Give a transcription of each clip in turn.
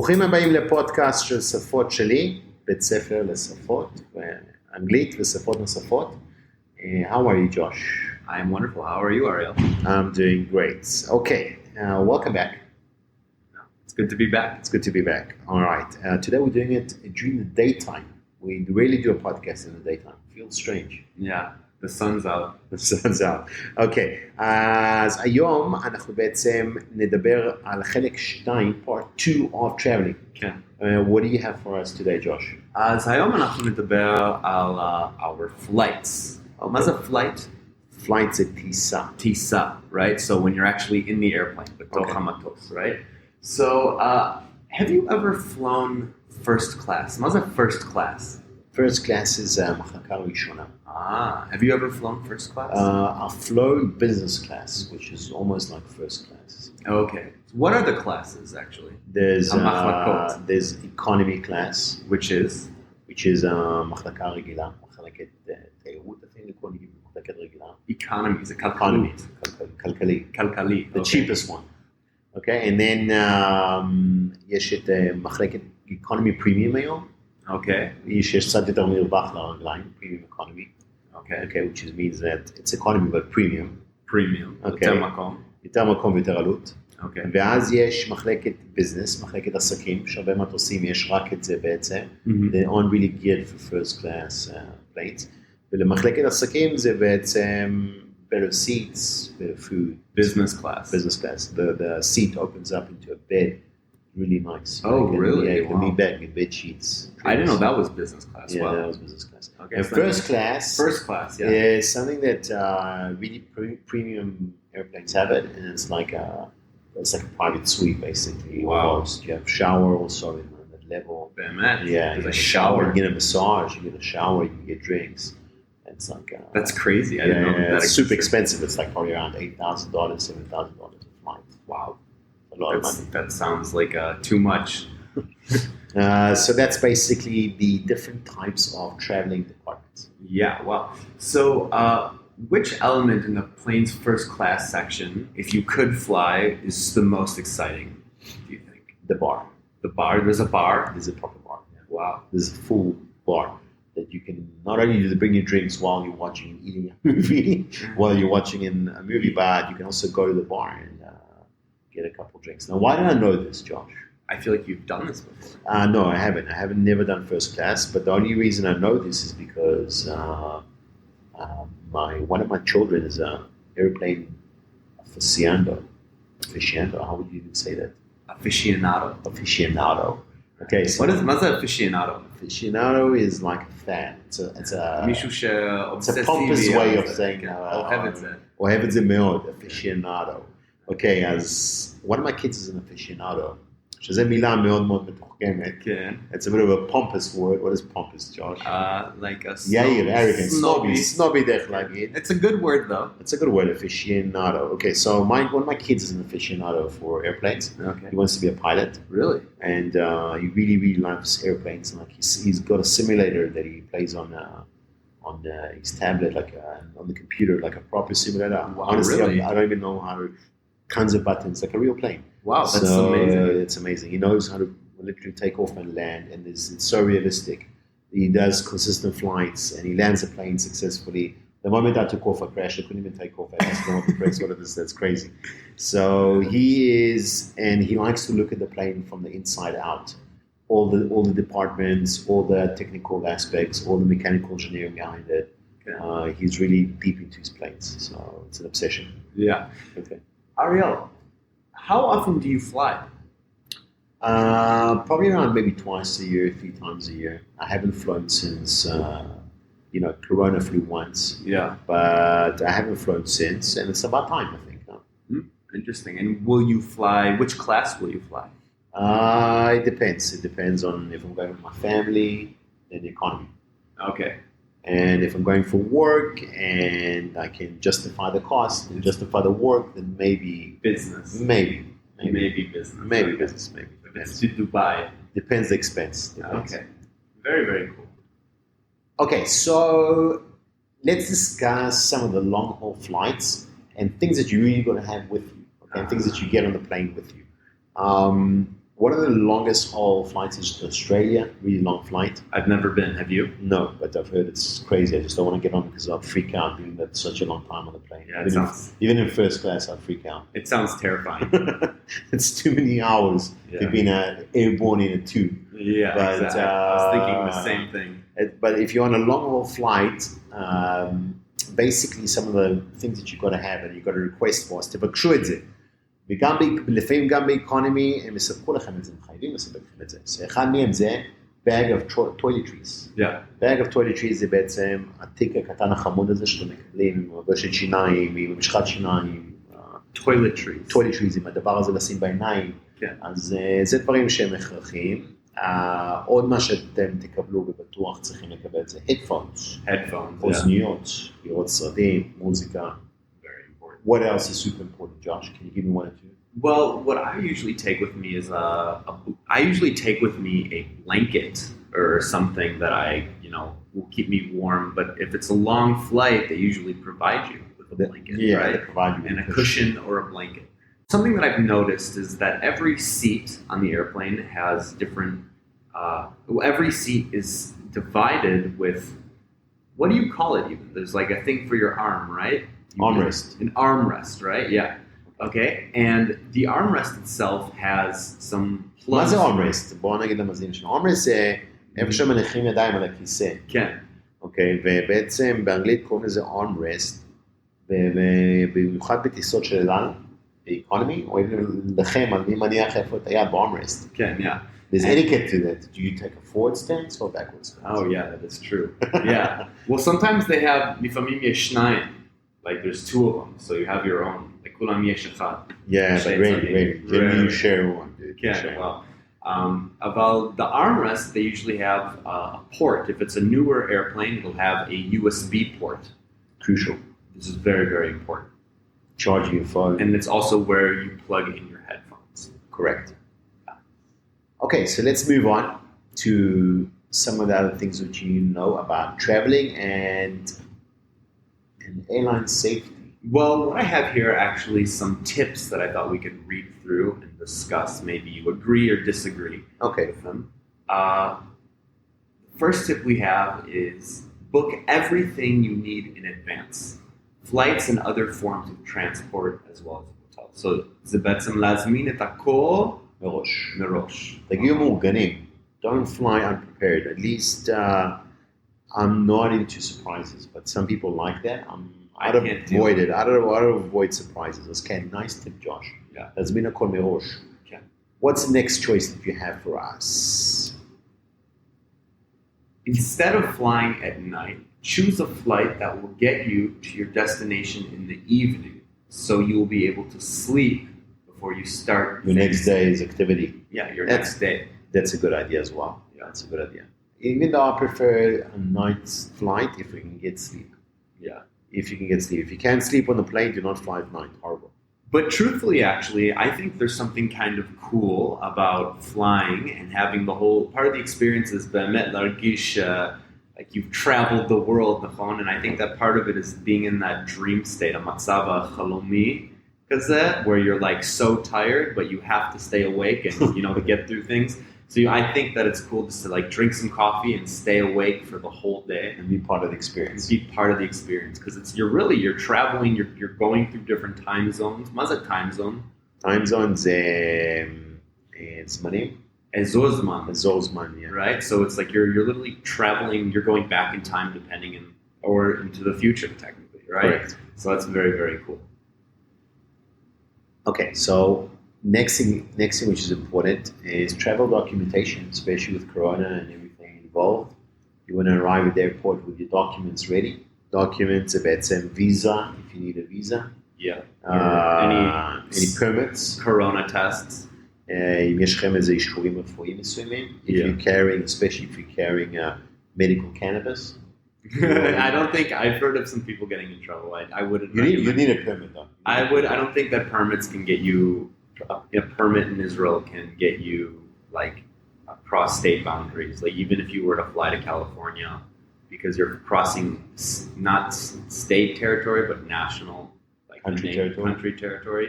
ברוכים הבאים לפודקאסט של שפות-שלי, בית ספר לשפות, אנגלית ושפות נוספות. How are you, Josh? I am wonderful. How are you, Ariel? I'm doing great. Okay, welcome back. It's good to be back. It's good to be back. All right. Today we're doing it during the daytime. We rarely do a podcast in the daytime. Feels strange. Yeah, the sun's out. The sun's out. Okay, אז היום אנחנו בעצם נדבר על חלק 2, part 2 of traveling. כן. What do you have for us today, Josh? אז היום אנחנו נדבר על our flights. מה זה flight? Flight זה טיסה. טיסה, right? So when you're actually in the airplane, בתוך המטוס, right? So, have you ever flown first class? מה זה first class? First class is מחלקה ראשונה. Have you ever flown first class? I've flown business class, which is almost like first class. Okay. So what are the classes, actually? There's economy class, which is מחלקה רגילה, מחלקת תיירות, אפילו לקרוא מחלקת רגילה. Economy, זה כלכלי. כלכלי. The cheapest one. Okay, and then יש את מחלקת economy premium היום. Okay. שיש קצת יותר מרווח לרגליים, premium economy. Okay, which means that it's economy but premium. Okay. יותר מקום ויותר עלות. Okay. ואז יש מחלקת ביזנס, מחלקת עסקים, שהרבה מטוסים יש רק את זה בעצם. They aren't really geared for first class planes. ולמחלקת עסקים זה בעצם better seats, better food. Business class. The seat opens up into a bed. Really nice. Oh, really? Yeah, you can Wow. be bed sheets. I didn't know that was business class. Yeah, wow. that was business class. Okay, And so first class yeah. is something that really premium airplanes have it, and it's like a private suite basically. Wow. Almost. You have shower also in that level. באמת? Yeah, There's you a get shower. You get a massage, you get a shower, you get drinks. It's like That's crazy. I didn't know that. It's super expensive. It's like probably around $8,000, $7,000 a flight. Wow. A lot of money. That sounds like too much. So that's basically the different types of traveling departments. Yeah, wow. So which element in the plane's first class section, if you could fly, is the most exciting, do you think? The bar. The bar? There's a bar? There's a proper bar. Yeah. Wow. There's a full bar that you can not only bring your drinks while you're watching and eating a movie, while you're watching in a movie, but you can also go to the bar and get a couple drinks. Now, why did I know this, Josh? I feel like you've done this before. No, I haven't. I haven't never done first class, but the only reason I know this is because one of my children is an airplane aficionado. How would you even say that? Aficionado. Okay. So What is aficionado? Aficionado is like a fan. It's a מישהו it's a pompous way of saying אוהב את זה. מאוד, aficionado. Okay, as one of my kids is an aficionado, שזה מילה מאוד מאוד מתוחכמת. כן. It's a bit of a pompous word. What is pompous, Josh? Like a יאיר, arrogant, snobby דרך להגיד. It's a good word though. It's a good word, aficionado. Okay, so one of my kids is an aficionado for airplanes. Okay. He wants to be a pilot. Really? And he really loves airplanes. Like he's got a simulator that he plays on his tablet, like on the computer, like a proper simulator. Wow, honestly, really? I don't even know how to. Tons of buttons, like a real plane. Wow, that's amazing. It's amazing. He knows how to literally take off and land, and it's so realistic. He does consistent flights, and he lands a plane successfully. The moment I took off, I crashed. I couldn't even take off. I just don't want to press what it is. That's crazy. So he likes to look at the plane from the inside out. All the departments, all the technical aspects, all the mechanical engineering behind it. Okay. He's really deep into his planes, so it's an obsession. Yeah. Okay. Ariel, how often do you fly? Probably around maybe twice a year, 3 times a year. I haven't flown since, Corona flew once. Yeah. But I haven't flown since, and it's about time, I think. Interesting. And will you fly, which class will you fly? It depends. It depends on if I'm going with my family, then the economy. Okay. And if I'm going for work and I can justify the cost and justify the work, then maybe business. Maybe business. Maybe business. Maybe. If it's to Dubai. Depends the expense. Depends. Okay. Very, very cool. Okay, so let's discuss some of the long haul flights and things that you're really going to have with you. Okay, and things that you get on the plane with you. One of the longest haul flights is to Australia, really long flight. I've never been. Have you? No, but I've heard it's crazy. I just don't want to get on because I'll freak out doing that such a long time on the plane. Yeah, even in first class, I'd freak out. It sounds terrifying. It's too many hours to be airborne in a tube. Yeah, but, exactly. I was thinking the same thing. But if you're on a long haul flight, basically some of the things that you've got to have and you've got to request for, אז תבקשו את זה. לפעמים גם באקונומי הם יספקו לכם את זה, הם חייבים לספק לכם את זה. אחד מהם זה bag of toiletries. bag of toiletries זה בעצם התיק הקטן החמוד הזה שאתם מקבלים עם מבשת שיניים, עם משחת שיניים. toiletries, עם הדבר הזה לשים בעיניים. אז זה דברים שהם הכרחיים. עוד מה שאתם תקבלו ובטוח צריכים לקבל את זה headphones, אוזניות, לראות סרטים, מוזיקה. What else is super important, Josh? Can you give me one or two? Well, what I usually take with me is a blanket or something that will keep me warm. But if it's a long flight, they usually provide you with a blanket, right? They provide you and a cushion or a blanket. Something that I've noticed is that every seat on the airplane has different. Every seat is divided with, what do you call it? Even there's like a thing for your arm, right? Armrest. An armrest, right? Yeah. Okay. And the armrest itself has some plugs. מה זה armrest? בואו נגיד למאזינים שלנו. armrest זה איפה שמניחים ידיים על הכיסא. כן. אוקיי, ובעצם באנגלית קוראים לזה armrest, ובמיוחד בטיסות של אל על, באקונומי, או לכם, אני מניח איפה את היד ב-armrest. כן, yeah. There's etiquette to that. Do you take a forward stance or backward stance? Oh yeah, that is true. Yeah. Well, sometimes they have לפעמים יש שניים. Like there's two of them, so you have your own. Like כולם יש אחד. Yeah, really. You share one, dude. Yeah, well. About the armrest, they usually have a port. If it's a newer airplane, it'll have a USB port. Crucial. This is very, very important. Charging your phone. And it's also where you plug in your headphones. Correct. Okay, so let's move on to some of the other things which you know about traveling and airline safety. Well, what I have here are actually some tips that I thought we could read through and discuss. Maybe you agree or disagree with them. The first tip we have is book everything you need in advance. Flights and other forms of transport as well as hotels. So זה בעצם להזמין את הכל מראש. תגיעו מאורגנים. Don't fly unprepared. At least I'm not into surprises, but some people like that. I don't avoid surprises. That's okay. Nice tip, Josh. Yeah. להזמין הכל מראש. Okay. What's the next choice that you have for us? Instead of flying at night, choose a flight that will get you to your destination in the evening, so you will be able to sleep before you start your next day's activity. Yeah, your next day. That's a good idea as well. Yeah, that's a good idea. Even though I prefer a night's flight if we can get sleep. Yeah. If you can get sleep. If you can't sleep on the plane, do not fly at night. Horrible. But truthfully, actually, I think there's something kind of cool about flying and having the whole part of the experience is באמת להרגיש like you've traveled the world, and I think that part of it is being in that dream state, a מצב החלומי כזה, where you're like so tired, but you have to stay awake and to get through things. So I think that it's cool just to like drink some coffee and stay awake for the whole day and be part of the experience. Because you're traveling, you're going through different time zones. What's a time zone? Time zones, זמנים. אזור זמן, yeah. Right? So it's like you're literally traveling, you're going back in time or into the future technically, right? Correct. So that's very, very cool. Okay, so next thing which is important is travel documentation, especially with Corona and everything involved. You want to arrive at the airport with your documents ready. Documents about some visa, if you need a visa. Yeah. Any permits. Corona tests. אם יש לכם איזה אישורים רפואיים מסוימים. If you're carrying, especially if you're carrying medical cannabis. I don't think I've heard of some people getting in trouble. I wouldn't. You need a permit though. I don't think that permits can get you. A permit in Israel can get you like across state boundaries. Like even if you were to fly to California, because you're crossing not state territory but national, like country territory,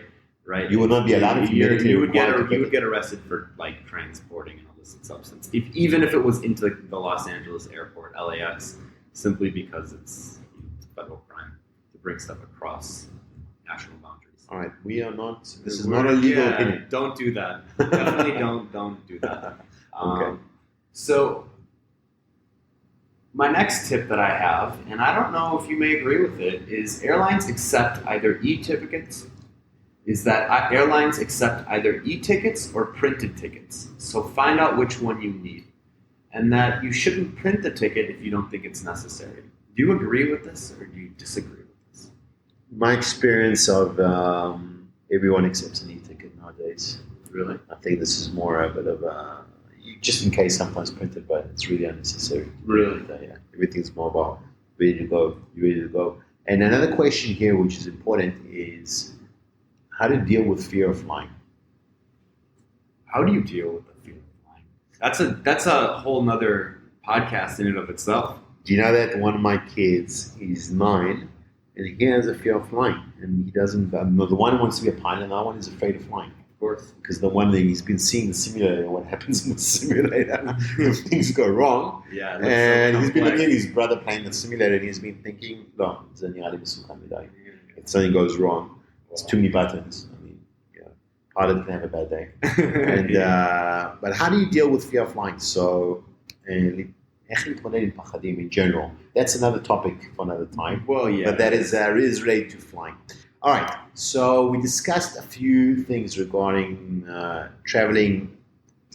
right? You would not be allowed to. You would get arrested for like transporting an illicit substance, even if it was into the Los Angeles airport, LAX, simply because it's a federal crime to bring stuff across national boundaries. All right, we are not. This is not a legal opinion. Don't do that. Definitely don't do that. Okay. So, my next tip that I have, and I don't know if you may agree with it, is airlines accept either e-tickets. Airlines accept either e-tickets or printed tickets. So find out which one you need, and that you shouldn't print the ticket if you don't think it's necessary. Do you agree with this, or do you disagree with this? My experience of everyone accepts an e-ticket nowadays. Really? I think this is more a bit of a, just in case sometimes printed, but it's really unnecessary. Really? Yeah, everything's mobile, ready to go, you're ready to go. And another question here, which is important, is how to deal with fear of flying. How do you deal with the fear of flying? That's a whole nother podcast in and of itself. Do you know that one of my kids, he's 9, and he has a fear of flying, and he doesn't. The one who wants to be a pilot, and the other one is afraid of flying. Of course, because the one thing he's been seeing the simulator, what happens in the simulator if things go wrong. Yeah, and he's been looking at his brother playing the simulator, and he's been thinking, no, if something goes wrong, it's too many buttons. I mean, pilot can have a bad day. And but how do you deal with fear of flying? So. איך להתמודד עם פחדים in general. That's another topic for another time. Well, yeah. But that is related to flying. All right. So we discussed a few things regarding traveling,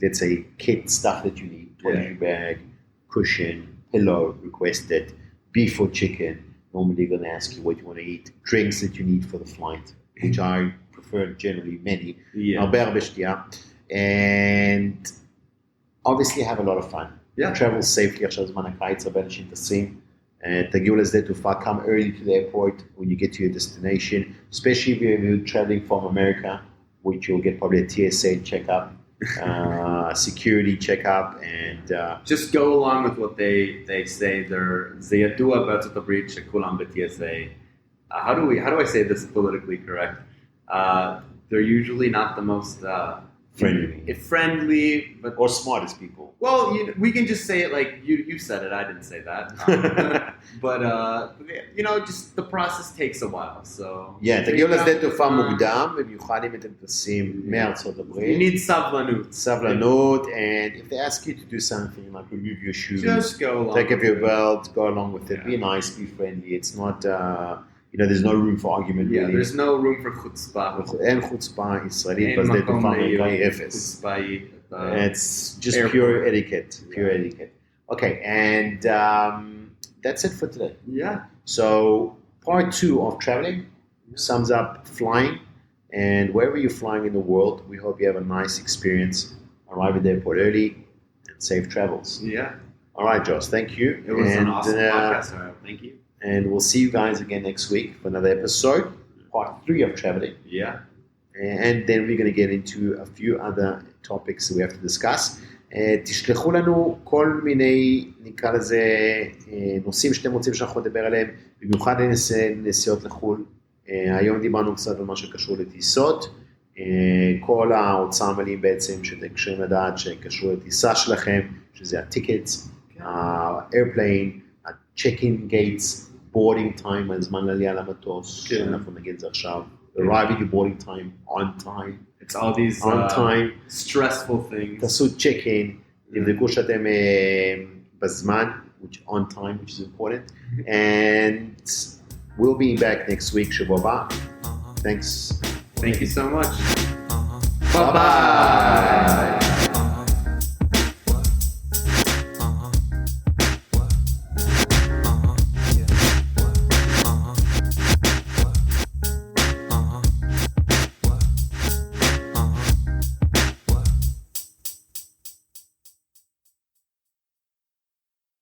let's say, kit stuff that you need. Toiletry bag, cushion, pillow requested, beef or chicken. Normally they're going to ask you what you want to eat. Drinks that you need for the flight, which I prefer generally many. And obviously have a lot of fun. Travel safely, עכשיו זמן הקיץ, הרבה אנשים טסים, תגיעו לשדה תעופה, come early to the airport when you get to your destination, especially if you're traveling from America, which you'll get probably a TSA checkup, security checkup, and just go along with what they say. זה ידוע בארצות הברית שכולם ב-TSA. How do I say this politically correct? They're usually not the most friendly, but or smartest people. Well, we can just say it like you said it. I didn't say that. But just the process takes a while. So תגיעו לשדה תעופה מוקדם, במיוחד אם אתם טסים מארצות הברית. You need סבלנות. And if they ask you to do something like remove your shoes, just go along. Take off your belt, go along with it. Be nice, be friendly. It's not. There's no room for argument. Yeah, really. There's no room for chutzpah. אין חוצפה ישראלית בשדה תעופה אמריקאי אפס. It's just pure etiquette. Okay, and that's it for today. Yeah. So part 2 of traveling sums up flying, and wherever you're flying in the world, we hope you have a nice experience. Arrive at the airport early and safe travels. Yeah. All right, Josh, thank you. It was an awesome podcast. Thank you. And we'll see you guys again next week for another episode, part 3 of traveling. Yeah. And then we're going to get into a few other topics we have to discuss. תשלחו לנו כל מיני, נקרא לזה, נושאים שאתם רוצים שאנחנו נדבר עליהם, במיוחד לנסיעות לחו"ל. היום דיברנו קצת על מה שקשור לטיסות. כל האוצר מילים בעצם שאתם קשורים לדעת שקשור לטיסה שלכם, שזה הטיקטס, האיירפליין, ה-check-in gates, boarding time, הזמן לעלייה למטוס, שאנחנו נגיד את זה עכשיו. Arriving at boarding time, on time. It's all these on time. Stressful things. תעשו check-in, תבדקו שאתם בזמן, on time, which is important. And we'll be back next week, שבוע הבא. Thanks. Thank you so much. Bye-bye.